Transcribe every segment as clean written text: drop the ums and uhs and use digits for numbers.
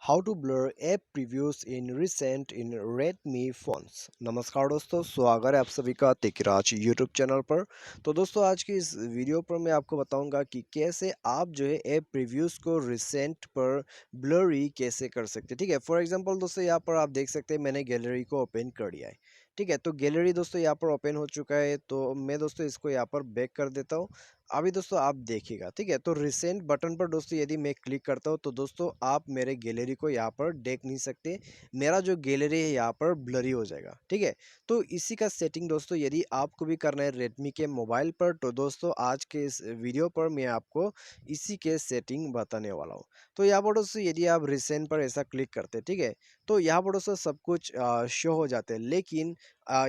How to blur app previews in recent in Redmi phones. नमस्कार दोस्तों, स्वागत है आप सभी का तेकिराज यूट्यूब चैनल पर। तो दोस्तों, आज की इस वीडियो पर मैं आपको बताऊंगा कि कैसे आप जो है ऐप प्रीव्यूज को रिसेंट पर ब्लरी कैसे कर सकते हैं। ठीक है, फॉर एग्जांपल दोस्तों, यहाँ पर आप देख सकते हैं मैंने गैलरी को ओपन कर दिया है। ठीक है, तो गैलरी दोस्तों यहाँ पर ओपन हो चुका है। तो मैं दोस्तों इसको यहाँ पर बैक कर देता हूँ। अभी दोस्तों आप देखिएगा। ठीक है, तो रिसेंट बटन पर दोस्तों यदि मैं क्लिक करता हूँ तो दोस्तों आप मेरे गैलरी को यहाँ पर देख नहीं सकते। मेरा जो गैलरी है यहाँ पर ब्लरी हो जाएगा। ठीक है, तो इसी का सेटिंग दोस्तों यदि आपको भी करना है रेडमी के मोबाइल पर, तो दोस्तों आज के इस वीडियो पर मैं आपको इसी के सेटिंग बताने वाला हूँ। तो यहाँ पर दोस्तों यदि आप रिसेंट पर ऐसा क्लिक करते हैं, ठीक है, तो यहाँ पर दोस्तों सब कुछ शो हो जाते हैं। लेकिन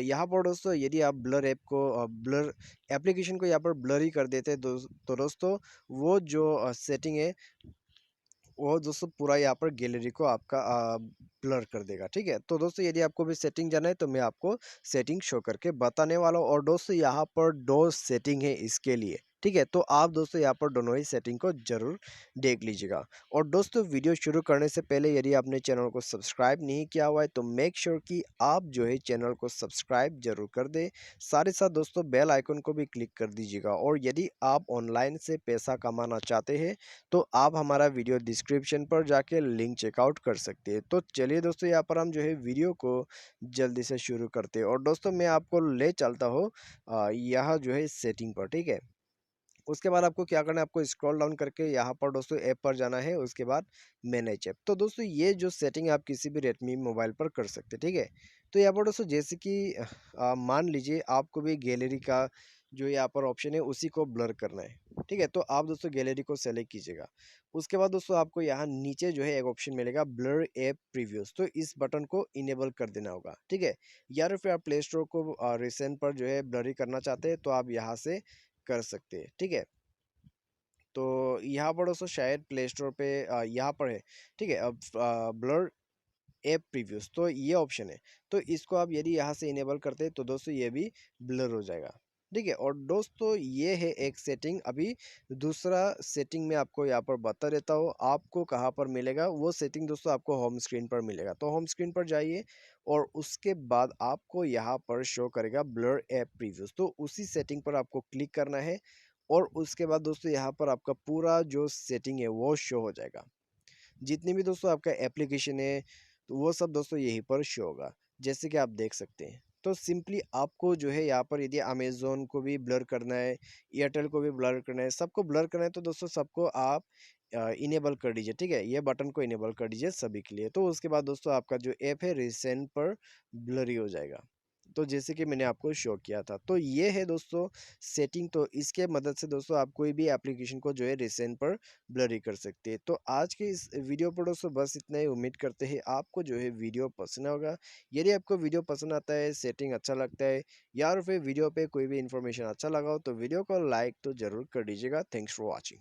यहाँ पर दोस्तों यदि आप ब्लर ऐप को ब्लर एप्लीकेशन को यहाँ पर ब्लर ही कर देते हैं तो दोस्तों वो जो सेटिंग है वो दोस्तों पूरा यहाँ पर गैलरी को आपका ब्लर कर देगा। ठीक है, तो दोस्तों यदि आपको भी सेटिंग जाना है तो मैं आपको सेटिंग शो करके बताने वाला हूँ। और दोस्तों यहाँ पर दो सेटिंग है इसके लिए। ठीक है, तो आप दोस्तों यहाँ पर दोनों ही सेटिंग को जरूर देख लीजिएगा। और दोस्तों वीडियो शुरू करने से पहले यदि आपने चैनल को सब्सक्राइब नहीं किया हुआ है तो मेक श्योर कि आप जो है चैनल को सब्सक्राइब जरूर कर दे। साथ ही साथ दोस्तों बेल आइकन को भी क्लिक कर दीजिएगा। और यदि आप ऑनलाइन से पैसा कमाना चाहते हैं तो आप हमारा वीडियो डिस्क्रिप्शन पर जाके लिंक चेकआउट कर सकते हैं। तो चलिए दोस्तों यहाँ पर हम जो है वीडियो को जल्दी से शुरू करते हैं। और दोस्तों मैं आपको ले चलता हूँ यहाँ जो है सेटिंग पर। ठीक है, उसके बाद आपको क्या करना है, आपको स्क्रॉल डाउन करके यहाँ पर दोस्तों ऐप पर जाना है। उसके बाद मैनेज ऐप। तो दोस्तों ये जो सेटिंग आप किसी भी रेडमी मोबाइल पर कर सकते हैं। ठीक है, तो यहाँ पर दोस्तों जैसे कि मान लीजिए आपको भी गैलरी का जो यहाँ पर ऑप्शन है उसी को ब्लर करना है। ठीक है, तो आप दोस्तों गैलरी को सेलेक्ट कीजिएगा। उसके बाद दोस्तों आपको यहाँ नीचे जो है एक ऑप्शन मिलेगा ब्लर ऐप प्रीव्यूज, तो इस बटन को इनेबल कर देना होगा। ठीक है, या फिर आप प्ले स्टोर को रिसेंट पर जो है ब्लरी करना चाहते हैं तो आप यहाँ से कर सकते हैं। ठीक है, तो यहाँ पर दोस्तों शायद प्ले स्टोर पे यहाँ पर है। ठीक है, अब ब्लर ऐप प्रीव्यूज तो ये ऑप्शन है। तो इसको आप यदि यहाँ से इनेबल करते हैं तो दोस्तों ये भी ब्लर हो जाएगा। ठीक है, और दोस्तों ये है एक सेटिंग। अभी दूसरा सेटिंग मैं आपको यहाँ पर बता देता हूँ। आपको कहाँ पर मिलेगा वो सेटिंग दोस्तों, आपको होम स्क्रीन पर मिलेगा। तो होम स्क्रीन पर जाइए और उसके बाद आपको यहाँ पर शो करेगा ब्लर ऐप प्रीव्यूज। तो उसी सेटिंग पर आपको क्लिक करना है। और उसके बाद दोस्तों यहाँ पर आपका पूरा जो सेटिंग है वो शो हो जाएगा। जितनी भी दोस्तों आपका एप्लीकेशन है तो वो सब दोस्तों यहीं पर शो होगा, जैसे कि आप देख सकते हैं। तो सिंपली आपको जो है यहाँ पर यदि अमेजोन को भी ब्लर करना है, एयरटेल को भी ब्लर करना है, सबको ब्लर करना है तो दोस्तों सबको आप इनेबल कर दीजिए। ठीक है, ये बटन को इनेबल कर दीजिए सभी के लिए। तो उसके बाद दोस्तों आपका जो ऐप है रिसेंट पर ब्लरी हो जाएगा। तो जैसे कि मैंने आपको शो किया था, तो ये है दोस्तों सेटिंग। तो इसके मदद से दोस्तों आप कोई भी एप्लीकेशन को जो है रिसेंट पर ब्लरी कर सकते हैं। तो आज के इस वीडियो पर दोस्तों बस इतना ही। उम्मीद करते हैं आपको जो है वीडियो पसंद होगा। यदि आपको वीडियो पसंद आता है, सेटिंग अच्छा लगता है, या फिर वीडियो पे कोई भी इन्फॉर्मेशन अच्छा लगा हो तो वीडियो को लाइक तो जरूर कर दीजिएगा। Thanks for watching.